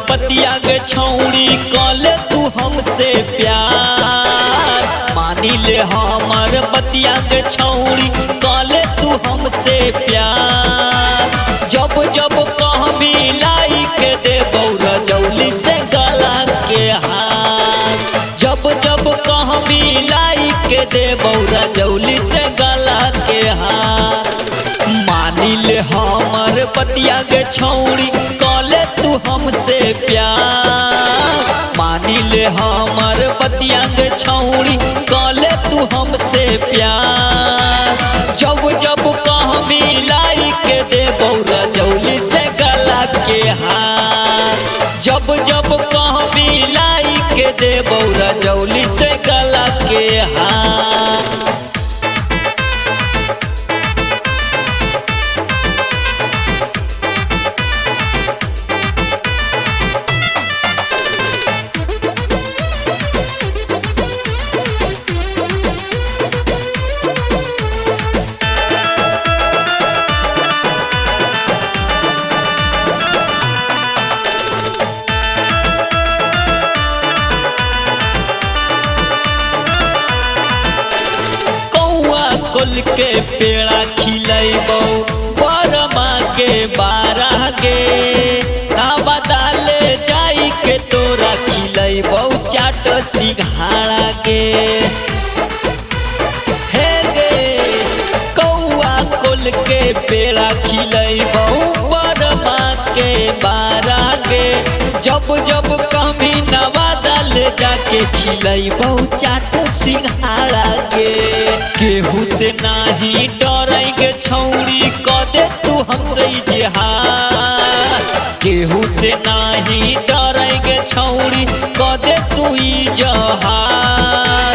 बतिया गे छौड़ी कले तू हमसे प्यार। मानी ले हमर बतिया गे छौड़ी कले तू हमसे प्यार। जब जब कहबी लाई के दे बौरा जौली से गला के हार। जब जब कहबी लाई के दे बौरा जौली से गला के हार। मानी ले हमर बतिया गे छौड़ी कले तू हमसे प्यार। मानी ले हमर बतिया गे छौड़ी कले तू हमसे प्यार। जब जब कहबी लाई के दे बौरा जौली से गला के हार। जब जब कहबी लाई के दे बौरा जौली से गला के हार। कुल के पेड़ा खिलैबो बरमा के बारह गे। ना बदाले जाई के तोरा खिलैबो चाट सिंघाड़ा के। हे गे कौआ कुल के पेड़ा खिलैबो बरमा के बारह गे। जब जब कभी नवादल जाके खिलैबो चाट सिंघाड़ा के। केहू से नाही डरेंगे छौड़ी कदे तू हमसे इजहार। केहू से नाही डरेंगे छौड़ी कदे तू इजहार।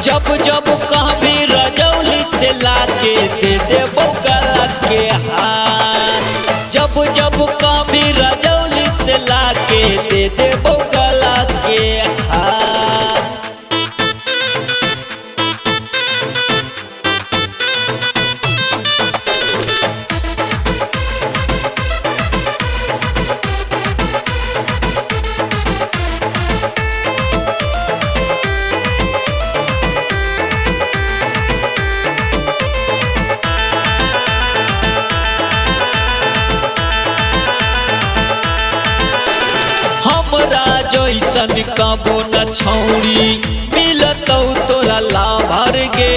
जब जब कहबी रजौली से लाके दे देबो गला के हार। जब जब कहबी रजौली से लाके दे देबो गला के हार। हमरा जैसन कबो न छौड़ी मिलतौ तोरा लाभर गे।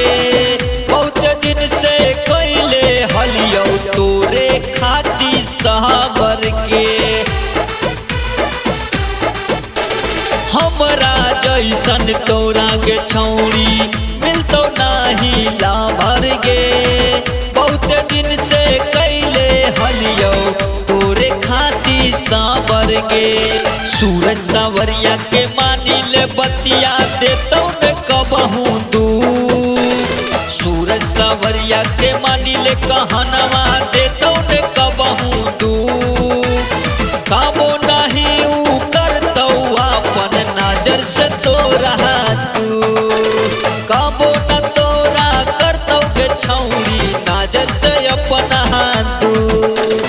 बहुत दिन से कैले हलियौ तोरे खाती सहबर के। हमरा जैसन तोरा गे छौड़ी मिलतौ नाही लाभर गे। बहुत दिन से कैले हलियौ तोरे खाती साबर गे। सूरज सावरिया के मानी ले बतिया देतौ न कबहू दूर। सूरज सावरिया के मानी ले कहनवा देतौ न कबहू दूर। कामो नहीं ऊ करतौ अपन नजर से तोरा दूर। कामो न तोरा करतौ गे छौड़ी नजर से अपना दूर।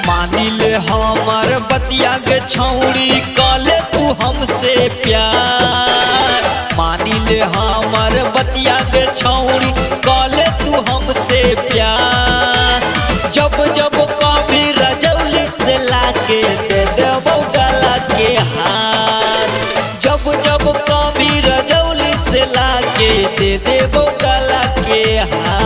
मानी ले हमर बतिया गे छौड़ी कले तू हमसे प्यार। मानी ले हमर बतिया गे छौड़ी कले तू हमसे प्यार। जब जब कभी रजौली से लाके दे देबो गला के हार। जब जब कभी रजौली से लाके दे देबो गला के हार।